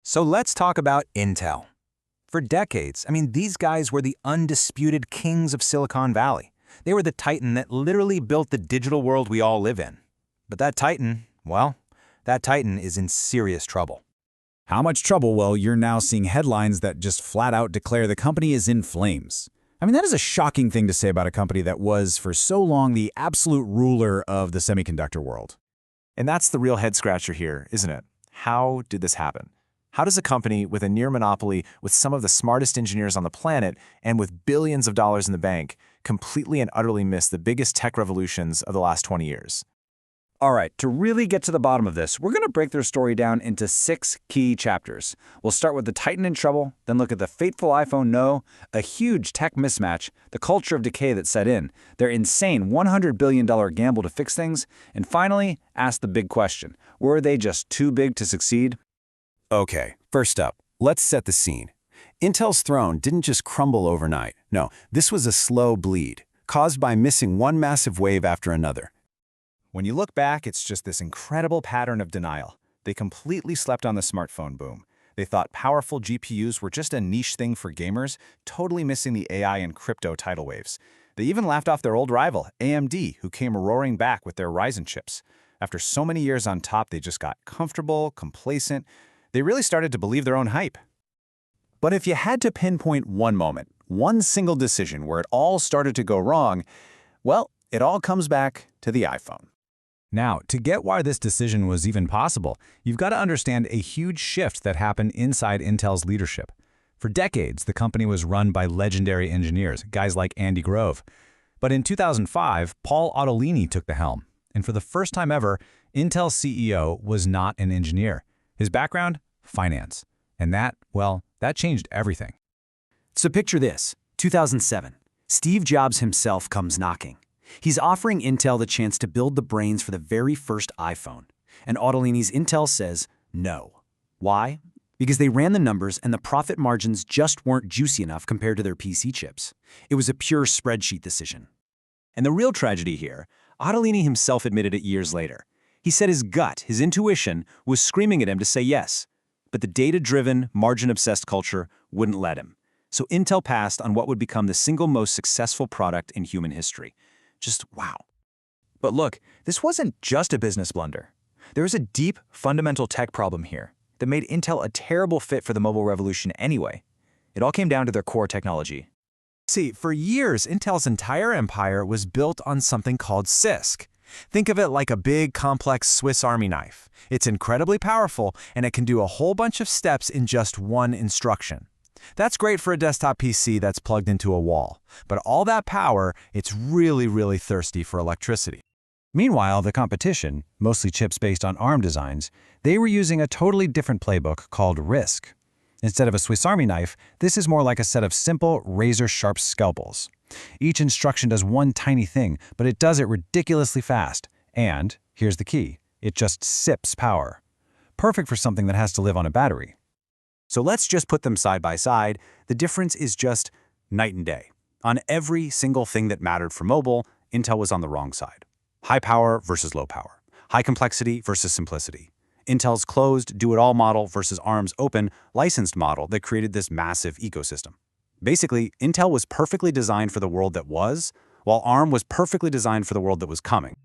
So let's talk about Intel. For decades, these guys were the undisputed kings of Silicon Valley. They were the titan that literally built the digital world we all live in. But that titan, well, that titan is in serious trouble. How much trouble? Well, you're now seeing headlines that just flat out declare the company is in flames. That is a shocking thing to say about a company that was, for so long, the absolute ruler of the semiconductor world. And that's the real head-scratcher here, isn't it? How did this happen? How does a company with a near monopoly, with some of the smartest engineers on the planet, and with billions of dollars in the bank, completely and utterly miss the biggest tech revolutions of the last 20 years? All right, to really get to the bottom of this, we're going to break their story down into 6 key chapters. We'll start with the titan in trouble, then look at the fateful iPhone no, a huge tech mismatch, the culture of decay that set in, their insane $100 billion gamble to fix things, and finally, ask the big question: were they just too big to succeed? Okay, first up, let's set the scene. Intel's throne didn't just crumble overnight. No, this was a slow bleed, caused by missing one massive wave after another. When you look back, it's just this incredible pattern of denial. They completely slept on the smartphone boom. They thought powerful GPUs were just a niche thing for gamers, totally missing the AI and crypto tidal waves. They even laughed off their old rival, AMD, who came roaring back with their Ryzen chips. After so many years on top, they just got comfortable, complacent. They really started to believe their own hype. But if you had to pinpoint one moment, one single decision where it all started to go wrong, well, it all comes back to the iPhone. Now, to get why this decision was even possible, you've got to understand a huge shift that happened inside Intel's leadership. For decades, the company was run by legendary engineers, guys like Andy Grove. But in 2005, Paul Otellini took the helm. And for the first time ever, Intel's CEO was not an engineer. His background? Finance. And that changed everything. So picture this, 2007. Steve Jobs himself comes knocking. He's offering Intel the chance to build the brains for the very first iPhone. And Otellini's Intel says no. Why? Because they ran the numbers and the profit margins just weren't juicy enough compared to their PC chips. It was a pure spreadsheet decision. And the real tragedy here, Otellini himself admitted it years later. He said his gut, his intuition, was screaming at him to say yes. But the data-driven, margin-obsessed culture wouldn't let him. So Intel passed on what would become the single most successful product in human history. Just wow. But look, this wasn't just a business blunder. There was a deep, fundamental tech problem here that made Intel a terrible fit for the mobile revolution anyway. It all came down to their core technology. See, for years, Intel's entire empire was built on something called CISC. Think of it like a big, complex Swiss Army knife. It's incredibly powerful, and it can do a whole bunch of steps in just one instruction. That's great for a desktop PC that's plugged into a wall. But all that power, it's really, really thirsty for electricity. Meanwhile, the competition, mostly chips based on ARM designs, they were using a totally different playbook called RISC. Instead of a Swiss Army knife, this is more like a set of simple, razor-sharp scalpels. Each instruction does one tiny thing, but it does it ridiculously fast. And, here's the key, it just sips power. Perfect for something that has to live on a battery. So let's just put them side by side. The difference is just night and day. On every single thing that mattered for mobile, Intel was on the wrong side. High power versus low power. High complexity versus simplicity. Intel's closed, do-it-all model versus ARM's open, licensed model that created this massive ecosystem. Basically, Intel was perfectly designed for the world that was, while ARM was perfectly designed for the world that was coming.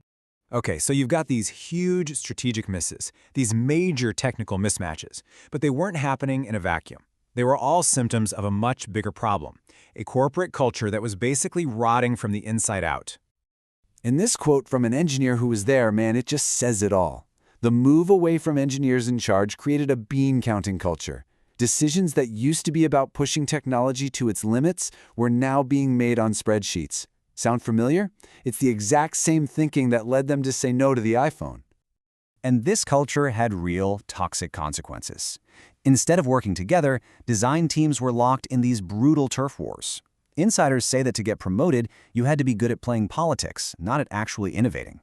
Okay, so you've got these huge strategic misses, these major technical mismatches, but they weren't happening in a vacuum. They were all symptoms of a much bigger problem, a corporate culture that was basically rotting from the inside out. And this quote from an engineer who was there, man, it just says it all. The move away from engineers in charge created a bean-counting culture. Decisions that used to be about pushing technology to its limits were now being made on spreadsheets. Sound familiar? It's the exact same thinking that led them to say no to the iPhone. And this culture had real toxic consequences. Instead of working together, design teams were locked in these brutal turf wars. Insiders say that to get promoted, you had to be good at playing politics, not at actually innovating.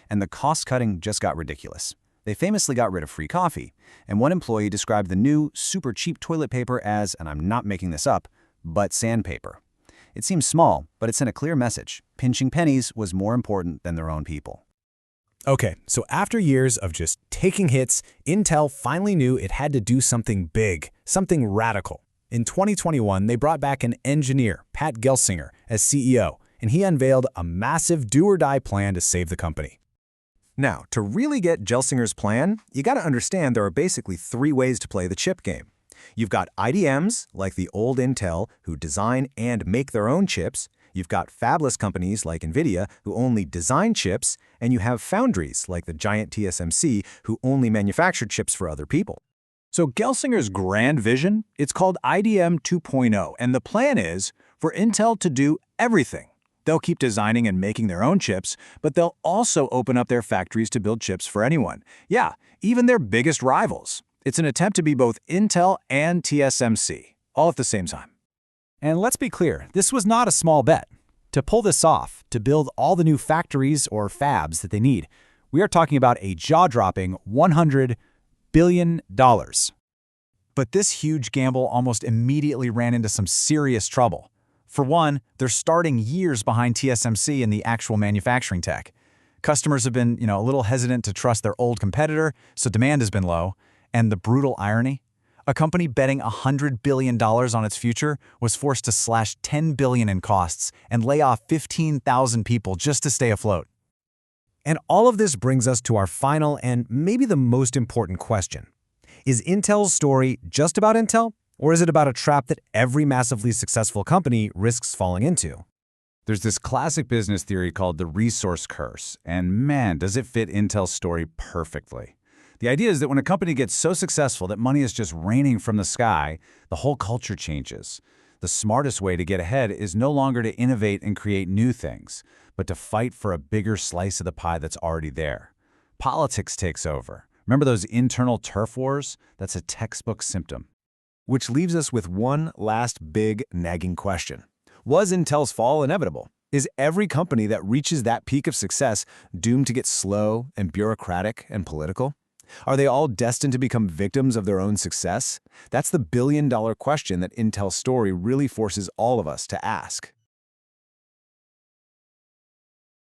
And the cost-cutting just got ridiculous. They famously got rid of free coffee, and one employee described the new, super cheap toilet paper as, and I'm not making this up, but sandpaper. It seems small, but it sent a clear message. Pinching pennies was more important than their own people. Okay, so after years of just taking hits, Intel finally knew it had to do something big, something radical. In 2021, they brought back an engineer, Pat Gelsinger, as CEO, and he unveiled a massive do-or-die plan to save the company. Now, to really get Gelsinger's plan, you gotta understand there are basically three ways to play the chip game. You've got IDMs, like the old Intel, who design and make their own chips. You've got fabless companies like NVIDIA, who only design chips. And you have foundries, like the giant TSMC, who only manufacture chips for other people. So Gelsinger's grand vision, it's called IDM 2.0, and the plan is for Intel to do everything. They'll keep designing and making their own chips, but they'll also open up their factories to build chips for anyone. Yeah, even their biggest rivals. It's an attempt to be both Intel and TSMC, all at the same time. And let's be clear, this was not a small bet. To pull this off, to build all the new factories or fabs that they need, we are talking about a jaw-dropping $100 billion. But this huge gamble almost immediately ran into some serious trouble. For one, they're starting years behind TSMC in the actual manufacturing tech. Customers have been, a little hesitant to trust their old competitor, so demand has been low. And the brutal irony? A company betting $100 billion on its future was forced to slash $10 billion in costs and lay off 15,000 people just to stay afloat. And all of this brings us to our final and maybe the most important question. Is Intel's story just about Intel, or is it about a trap that every massively successful company risks falling into? There's this classic business theory called the resource curse, and man, does it fit Intel's story perfectly. The idea is that when a company gets so successful that money is just raining from the sky, the whole culture changes. The smartest way to get ahead is no longer to innovate and create new things, but to fight for a bigger slice of the pie that's already there. Politics takes over. Remember those internal turf wars? That's a textbook symptom. Which leaves us with one last big nagging question. Was Intel's fall inevitable? Is every company that reaches that peak of success doomed to get slow and bureaucratic and political? Are they all destined to become victims of their own success? That's the billion-dollar question that Intel's story really forces all of us to ask.